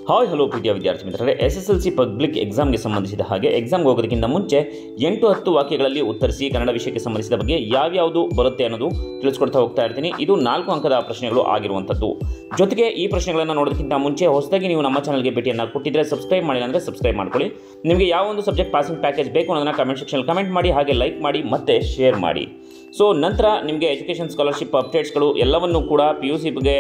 Hi hello ಪ್ರೀತಿಯ ವಿದ್ಯಾರ್ಥಿ ಮಿತ್ರರೇ, SSLC ಪಬ್ಲಿಕ್ ಎಕ್ಸಾಮ್ಗೆ ಸಂಬಂಧಿಸಿದ ಹಾಗೆ ಎಕ್ಸಾಮ್ಗೆ ಹೋಗೋದಕ್ಕಿಂತ ಮುಂಚೆ 8-10 ವಾಕ್ಯಗಳಲ್ಲಿ ಉತ್ತರಿಸಿ ಕನ್ನಡ ವಿಷಯಕ್ಕೆ ಸಂಬಂಧಿಸಿದ ಬಗ್ಗೆ ಯಾವ್ಯಾವುದು ಬರುತ್ತೆ ಅನ್ನೋದು ತಿಳಿಸ್ಕೊಡ್ತಾ ಹೋಗ್ತಾ ಇರ್ತೀನಿ. ಇದು 4 ಅಂಕದ ಪ್ರಶ್ನೆಗಳು ಆಗಿರುವಂಥದ್ದು. ಜೊತೆಗೆ ಈ ಪ್ರಶ್ನೆಗಳನ್ನು ನೋಡೋದಕ್ಕಿಂತ ಮುಂಚೆ ಹೊಸದಾಗಿ ನೀವು ನಮ್ಮ ಚಾನಲ್ಗೆ ಭೇಟಿಯನ್ನು ಕೊಟ್ಟಿದ್ದರೆ ಸಬ್ಸ್ಕ್ರೈಬ್ ಮಾಡಿಲ್ಲ ಅಂದರೆ ಸಬ್ಸ್ಕ್ರೈಬ್ ಮಾಡ್ಕೊಳ್ಳಿ. ನಿಮಗೆ ಯಾವ ಒಂದು ಸಬ್ಜೆಕ್ಟ್ ಪಾಸಿಂಗ್ ಪ್ಯಾಕೇಜ್ ಬೇಕು ಅನ್ನೋದನ್ನು ಕಮೆಂಟ್ ಸೆಕ್ಷನ್ ಕಮೆಂಟ್ ಮಾಡಿ, ಹಾಗೆ ಲೈಕ್ ಮಾಡಿ ಮತ್ತು ಶೇರ್ ಮಾಡಿ. ಸೊ ನಂತರ ನಿಮಗೆ ಎಜುಕೇಷನ್ ಸ್ಕಾಲರ್ಶಿಪ್ ಅಪ್ಡೇಟ್ಸ್ಗಳು ಎಲ್ಲವನ್ನೂ ಕೂಡ PUCಗೆ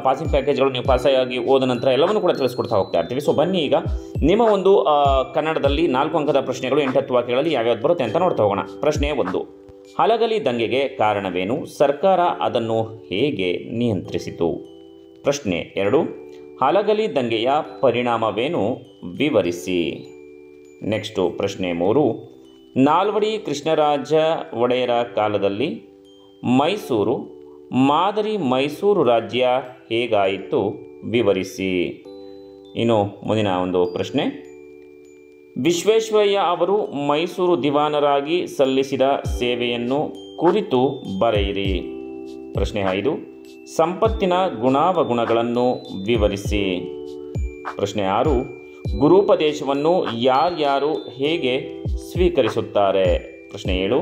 ಪಾಸಿಂಗ್ ಪ್ಯಾಕೇಜ್ಗಳು ನೀವು ಪಾಸಾಗಿ ಹೋದ ನಂತರ ಎಲ್ಲವನ್ನೂ ಕೂಡ ತಿಳಿಸ್ಕೊಡ್ತಾ ಹೋಗ್ತಾ ಇರ್ತೀವಿ. ಸೊ ಬನ್ನಿ ಈಗ ನಿಮ್ಮ ಒಂದು ಕನ್ನಡದಲ್ಲಿ 4 ಅಂಕದ ಪ್ರಶ್ನೆಗಳು 8-10 ವಾಕ್ಯಗಳಲ್ಲಿ ಯಾವ್ಯಾವ್ದು ಬರುತ್ತೆ ಅಂತ ನೋಡ್ತಾ ಹೋಗೋಣ. ಪ್ರಶ್ನೆ 1, ಹಲಗಲಿ ದಂಗೆಗೆ ಕಾರಣವೇನು? ಸರ್ಕಾರ ಅದನ್ನು ಹೇಗೆ ನಿಯಂತ್ರಿಸಿತು? ಪ್ರಶ್ನೆ 2, ಹಲಗಲಿ ದಂಗೆಯ ಪರಿಣಾಮವೇನು? ವಿವರಿಸಿ. ನೆಕ್ಸ್ಟು ಪ್ರಶ್ನೆ 3, ನಾಲ್ವಡಿ ಕೃಷ್ಣರಾಜ ಒಡೆಯರ ಕಾಲದಲ್ಲಿ ಮೈಸೂರು ಮಾದರಿ ಮೈಸೂರು ರಾಜ್ಯ ಹೇಗಾಯಿತು? ವಿವರಿಸಿ. ಇನ್ನು ಮುಂದಿನ ಒಂದು ಪ್ರಶ್ನೆ, ವಿಶ್ವೇಶ್ವರಯ್ಯ ಅವರು ಮೈಸೂರು ದಿವಾನರಾಗಿ ಸಲ್ಲಿಸಿದ ಸೇವೆಯನ್ನು ಕುರಿತು ಬರೆಯಿರಿ. ಪ್ರಶ್ನೆ 5, ಸಂಪತ್ತಿನ ಗುಣಾವಗುಣಗಳನ್ನು ವಿವರಿಸಿ. ಪ್ರಶ್ನೆ 6, ಗುರುಪದೇಶವನ್ನು ಯಾರ್ಯಾರು ಹೇಗೆ ಸ್ವೀಕರಿಸುತ್ತಾರೆ? ಪ್ರಶ್ನೆ 7,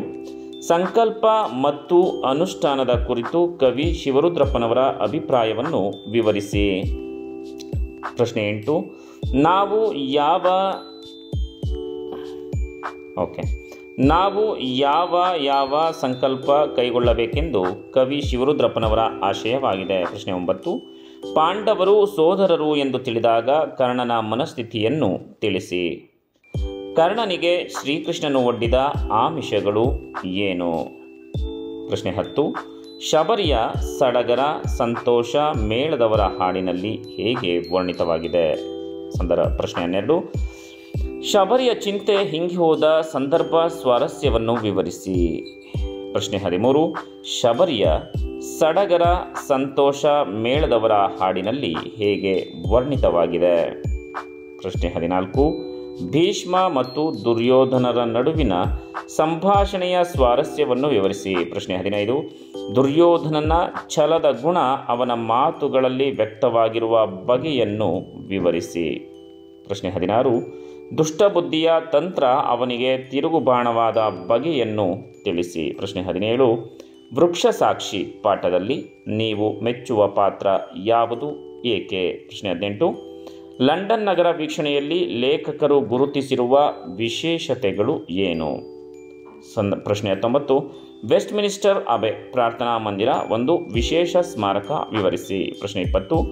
ಸಂಕಲ್ಪ ಮತ್ತು ಅನುಷ್ಠಾನದ ಕುರಿತು ಕವಿ ಶಿವರುದ್ರಪ್ಪನವರ ಅಭಿಪ್ರಾಯವನ್ನು ವಿವರಿಸಿ. ಪ್ರಶ್ನೆ 8, ನಾವು ಯಾವ ಸಂಕಲ್ಪ ಕೈಗೊಳ್ಳಬೇಕೆಂದು ಕವಿ ಶಿವರುದ್ರಪ್ಪನವರ ಆಶಯವಾಗಿದೆ. ಪ್ರಶ್ನೆ 9, ಪಾಂಡವರು ಸೋದರರು ಎಂದು ತಿಳಿದಾಗ ಕರ್ಣನ ಮನಸ್ಥಿತಿಯನ್ನು ತಿಳಿಸಿ. ಕರ್ಣನಿಗೆ ಶ್ರೀಕೃಷ್ಣನು ಒಡ್ಡಿದ ಆಮಿಷಗಳು ಏನು? ಪ್ರಶ್ನೆ 10, ಶಬರಿಯ ಸಡಗರ ಸಂತೋಷ ಮೇಳದವರ ಹಾಡಿನಲ್ಲಿ ಹೇಗೆ ವರ್ಣಿತವಾಗಿದೆ? ಪ್ರಶ್ನೆ 12, ಶಬರಿಯ ಚಿಂತೆ ಹಿಂಗಿ ಹೋದ ಸಂದರ್ಭ ಸ್ವಾರಸ್ಯವನ್ನು ವಿವರಿಸಿ. ಪ್ರಶ್ನೆ 13, ಶಬರಿಯ ಸಡಗರ ಸಂತೋಷ ಮೇಳದವರ ಹಾಡಿನಲ್ಲಿ ಹೇಗೆ ವರ್ಣಿತವಾಗಿದೆ? ಪ್ರಶ್ನೆ 14, ಭೀಷ್ಮ ಮತ್ತು ದುರ್ಯೋಧನರ ನಡುವಿನ ಸಂಭಾಷಣೆಯ ಸ್ವಾರಸ್ಯವನ್ನು ವಿವರಿಸಿ. ಪ್ರಶ್ನೆ 15, ದುರ್ಯೋಧನನ ಛಲದ ಗುಣ ಅವನ ಮಾತುಗಳಲ್ಲಿ ವ್ಯಕ್ತವಾಗಿರುವ ಬಗೆಯನ್ನು ವಿವರಿಸಿ. ಪ್ರಶ್ನೆ 16, ದುಷ್ಟಬುದ್ಧಿಯ ತಂತ್ರ ಅವನಿಗೆ ತಿರುಗುಬಾಣವಾದ ಬಗೆಯನ್ನು ತಿಳಿಸಿ. ಪ್ರಶ್ನೆ 17, ವೃಕ್ಷ ಸಾಕ್ಷಿ ಪಾಠದಲ್ಲಿ ನೀವು ಮೆಚ್ಚುವ ಪಾತ್ರ ಯಾವುದು, ಏಕೆ? ಪ್ರಶ್ನೆ 18, ಲಂಡನ್ ನಗರ ವೀಕ್ಷಣೆಯಲ್ಲಿ ಲೇಖಕರು ಗುರುತಿಸಿರುವ ವಿಶೇಷತೆಗಳು ಏನು? ಪ್ರಶ್ನೆ 19, ವೆಸ್ಟ್ ಮಿನಿಸ್ಟರ್ ಅಬೆ ಪ್ರಾರ್ಥನಾ ಮಂದಿರ ಒಂದು ವಿಶೇಷ ಸ್ಮಾರಕ ವಿವರಿಸಿ. ಪ್ರಶ್ನೆ 20,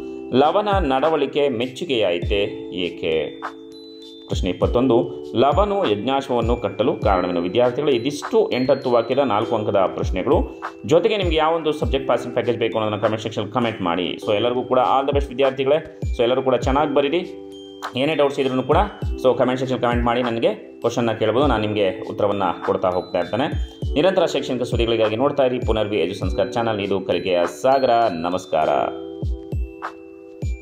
ಲವನ ನಡವಳಿಕೆ ಮೆಚ್ಚುಗೆಯಾಯಿತೆ, ಏಕೆ? ಪ್ರಶ್ನೆ 21, ಲವನು ಯಜ್ಞಾಶ್ವವನ್ನು ಕಟ್ಟಲು ಕಾರಣವೇನು? ವಿದ್ಯಾರ್ಥಿಗಳು, ಇದಿಷ್ಟು 8-10 ವಾಕ್ಯದ 4 ಅಂಕದ ಪ್ರಶ್ನೆಗಳು. ಜೊತೆಗೆ ನಿಮಗೆ ಯಾವೊಂದು ಸಬ್ಜೆಕ್ಟ್ ಪಾಸಿಂಗ್ ಪ್ಯಾಕೇಜ್ ಬೇಕು ಅನ್ನೋದನ್ನು ಕಮೆಂಟ್ ಸೆಕ್ಷನ್ ಕಮೆಂಟ್ ಮಾಡಿ. ಸೊ ಎಲ್ಲರಿಗೂ ಕೂಡ ಆಲ್ ದ ಬೆಸ್ಟ್ ವಿದ್ಯಾರ್ಥಿಗಳೇ. ಸೊ ಎಲ್ಲರೂ ಕೂಡ ಚೆನ್ನಾಗಿ ಬರೀರಿ. ಏನೇ ಡೌಟ್ಸ್ ಇದ್ರೂ ಕೂಡ ಕಮೆಂಟ್ ಸೆಕ್ಷನ್ ಕಮೆಂಟ್ ಮಾಡಿ ನನಗೆ ಕ್ವಶನ್ನ ಕೇಳ್ಬೋದು. ನಾನು ನಿಮಗೆ ಉತ್ತರವನ್ನು ಕೊಡ್ತಾ ಹೋಗ್ತಾ ಇರ್ತೇನೆ. ನಿರಂತರ ಶೈಕ್ಷಣಿಕ ಸುದ್ದಿಗಳಿಗಾಗಿ ನೋಡ್ತಾ ಇರಿ ಪುನರ್ವಿ ಎಜು ಸಂಸ್ಕಾರ ಚಾನಲ್. ಇದು ಕಲಿಕೆಯ ಸಾಗರ. ನಮಸ್ಕಾರ.